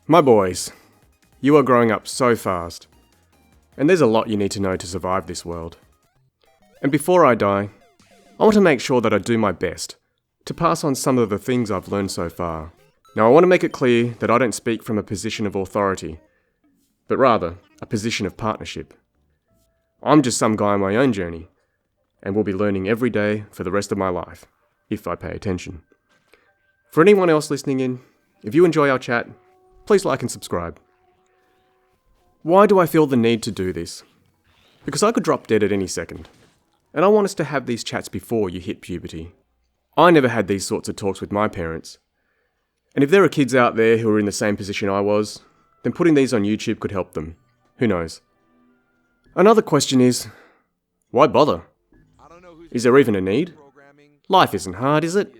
My boys, you are growing up so fast, and there's a lot you need to know to survive this world. And before I die, I want to make sure that I do my best to pass on some of the things I've learned so far. Now I want to make it clear that I don't speak from a position of authority, but rather a position of partnership. I'm just some guy on my own journey, and will be learning every day for the rest of my life, if I pay attention. For anyone else listening in, if you enjoy our chat, please like and subscribe. Why do I feel the need to do this? Because I could drop dead at any second, and I want us to have these chats before you hit puberty. I never had these sorts of talks with my parents, and if there are kids out there who are in the same position I was, then putting these on YouTube could help them. Who knows? Another question is, why bother? Is there even a need? Life isn't hard, is it?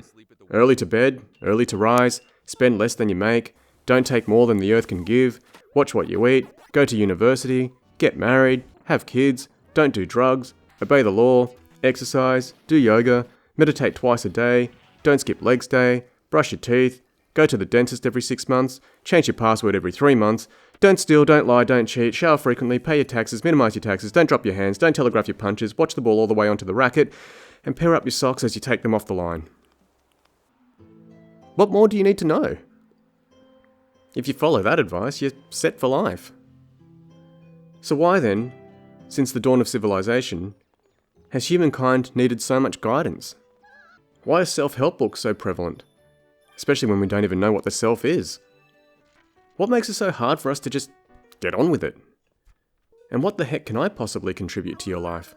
Early to bed, early to rise, spend less than you make, don't take more than the earth can give, watch what you eat, go to university, get married, have kids, don't do drugs, obey the law, exercise, do yoga, meditate twice a day, don't skip legs day, brush your teeth, go to the dentist every 6 months, change your password every 3 months, don't steal, don't lie, don't cheat, shower frequently, pay your taxes, minimise your taxes, don't drop your hands, don't telegraph your punches, watch the ball all the way onto the racket, and pair up your socks as you take them off the line. What more do you need to know? If you follow that advice, you're set for life. So why then, since the dawn of civilization, has humankind needed so much guidance? Why are self-help books so prevalent? Especially when we don't even know what the self is. What makes it so hard for us to just get on with it? And what the heck can I possibly contribute to your life?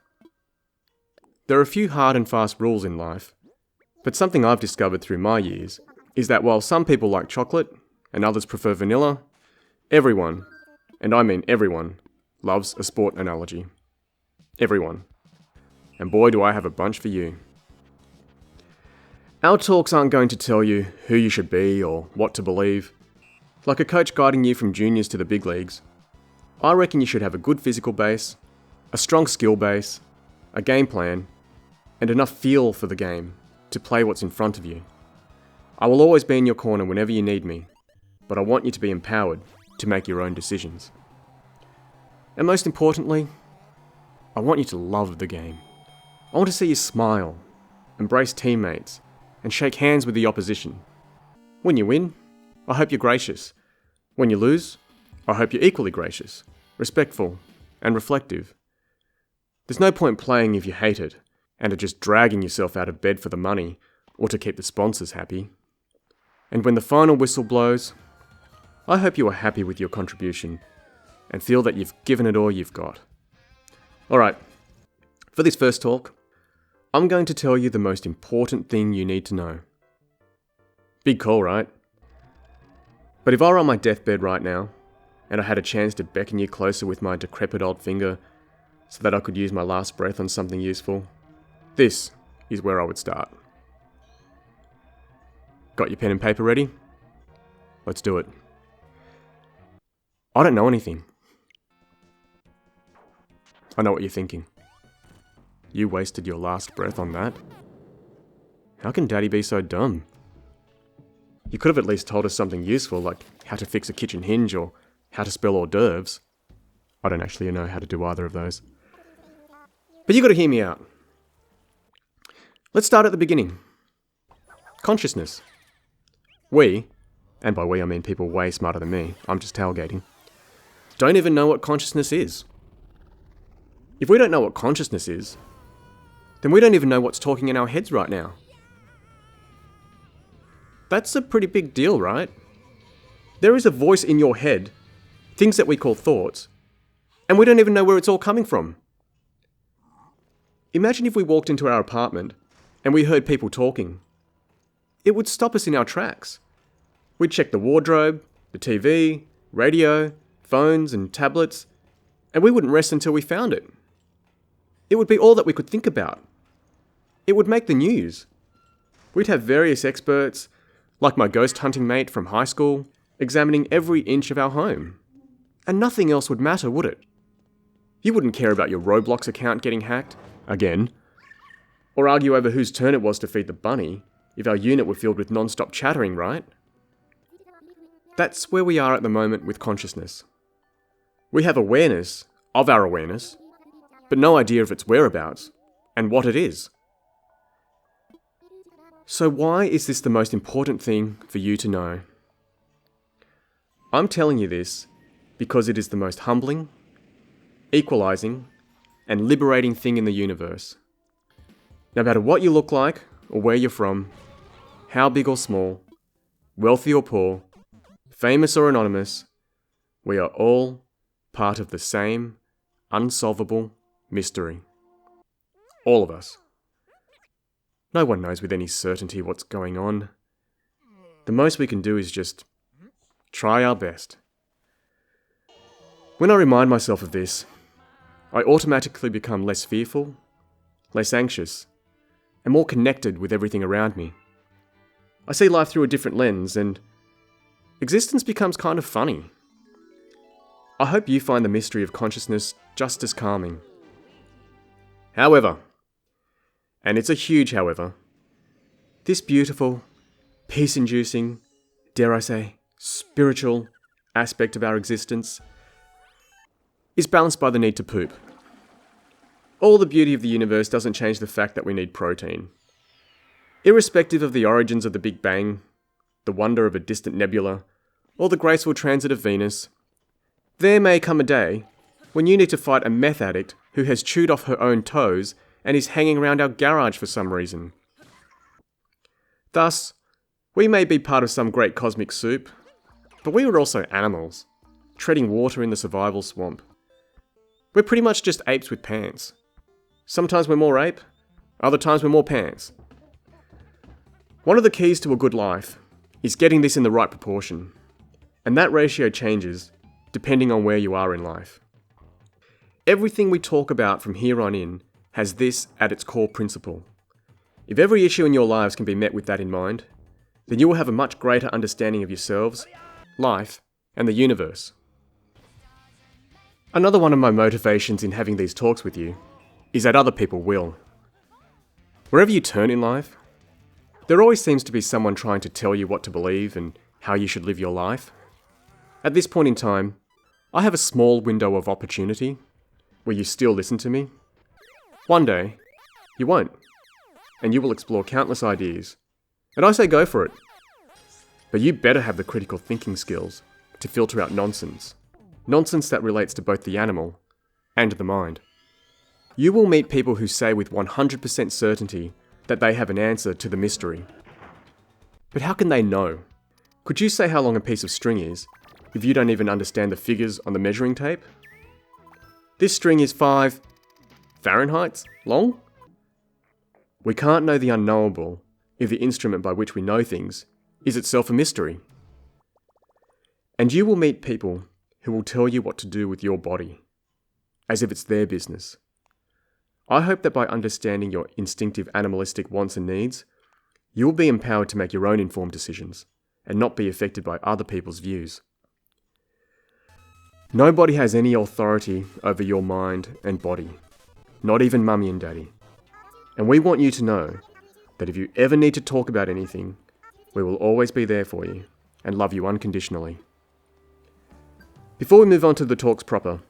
There are a few hard and fast rules in life, but something I've discovered through my years is that while some people like chocolate and others prefer vanilla, everyone, and I mean everyone, loves a sport analogy. Everyone. And boy do I have a bunch for you. Our talks aren't going to tell you who you should be or what to believe. Like a coach guiding you from juniors to the big leagues, I reckon you should have a good physical base, a strong skill base, a game plan, and enough feel for the game to play what's in front of you. I will always be in your corner whenever you need me, but I want you to be empowered to make your own decisions. And most importantly, I want you to love the game. I want to see you smile, embrace teammates, and shake hands with the opposition. When you win, I hope you're gracious. When you lose, I hope you're equally gracious, respectful, and reflective. There's no point playing if you hate it, and are just dragging yourself out of bed for the money, or to keep the sponsors happy. And when the final whistle blows, I hope you are happy with your contribution, and feel that you've given it all you've got. Alright, for this first talk, I'm going to tell you the most important thing you need to know. Big call, right? But if I were on my deathbed right now, and I had a chance to beckon you closer with my decrepit old finger, so that I could use my last breath on something useful, this is where I would start. Got your pen and paper ready? Let's do it. I don't know anything. I know what you're thinking. You wasted your last breath on that? How can Daddy be so dumb? You could have at least told us something useful, like how to fix a kitchen hinge or how to spell hors d'oeuvres. I don't actually know how to do either of those. But you got to hear me out. Let's start at the beginning. Consciousness. We, and by we I mean people way smarter than me, I'm just tailgating, don't even know what consciousness is. If we don't know what consciousness is, then we don't even know what's talking in our heads right now. That's a pretty big deal, right? There is a voice in your head, things that we call thoughts, and we don't even know where it's all coming from. Imagine if we walked into our apartment and we heard people talking. It would stop us in our tracks. We'd check the wardrobe, the TV, radio, phones and tablets, and we wouldn't rest until we found it. It would be all that we could think about. It would make the news. We'd have various experts, like my ghost hunting mate from high school, examining every inch of our home. And nothing else would matter, would it? You wouldn't care about your Roblox account getting hacked, again, or argue over whose turn it was to feed the bunny if our unit were filled with non-stop chattering, right? That's where we are at the moment with consciousness. We have awareness of our awareness, but no idea of its whereabouts and what it is. So why is this the most important thing for you to know? I'm telling you this because it is the most humbling, equalizing, and liberating thing in the universe. No matter what you look like or where you're from, how big or small, wealthy or poor, famous or anonymous, we are all part of the same unsolvable mystery. All of us. No one knows with any certainty what's going on. The most we can do is just try our best. When I remind myself of this, I automatically become less fearful, less anxious, and more connected with everything around me. I see life through a different lens, and existence becomes kind of funny. I hope you find the mystery of consciousness just as calming. However, and it's a huge however, this beautiful, peace-inducing, dare I say, spiritual aspect of our existence is balanced by the need to poop. All the beauty of the universe doesn't change the fact that we need protein. Irrespective of the origins of the Big Bang, the wonder of a distant nebula, or the graceful transit of Venus, there may come a day when you need to fight a meth addict who has chewed off her own toes and is hanging around our garage for some reason. Thus, we may be part of some great cosmic soup, but we are also animals, treading water in the survival swamp. We're pretty much just apes with pants. Sometimes we're more ape, other times we're more pants. One of the keys to a good life is getting this in the right proportion, and that ratio changes depending on where you are in life. Everything we talk about from here on in has this at its core principle. If every issue in your lives can be met with that in mind, then you will have a much greater understanding of yourselves, life, and the universe. Another one of my motivations in having these talks with you is that other people will. Wherever you turn in life, there always seems to be someone trying to tell you what to believe and how you should live your life. At this point in time, I have a small window of opportunity where you still listen to me. One day, you won't, and you will explore countless ideas. And I say go for it. But you better have the critical thinking skills to filter out nonsense. Nonsense that relates to both the animal and the mind. You will meet people who say with 100% certainty that they have an answer to the mystery. But how can they know? Could you say how long a piece of string is if you don't even understand the figures on the measuring tape? This string is 5 Fahrenheit long? We can't know the unknowable if the instrument by which we know things is itself a mystery. And you will meet people who will tell you what to do with your body, as if it's their business. I hope that by understanding your instinctive animalistic wants and needs, you will be empowered to make your own informed decisions and not be affected by other people's views. Nobody has any authority over your mind and body, not even mummy and daddy. And we want you to know that if you ever need to talk about anything, we will always be there for you and love you unconditionally. Before we move on to the talks proper,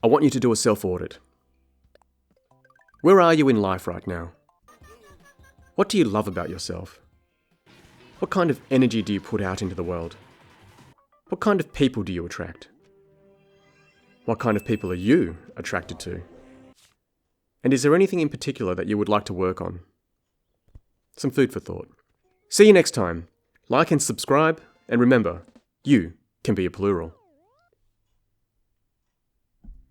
I want you to do a self-audit. Where are you in life right now? What do you love about yourself? What kind of energy do you put out into the world? What kind of people do you attract? What kind of people are you attracted to? And is there anything in particular that you would like to work on? Some food for thought. See you next time. Like and subscribe, and remember, you can be a plural.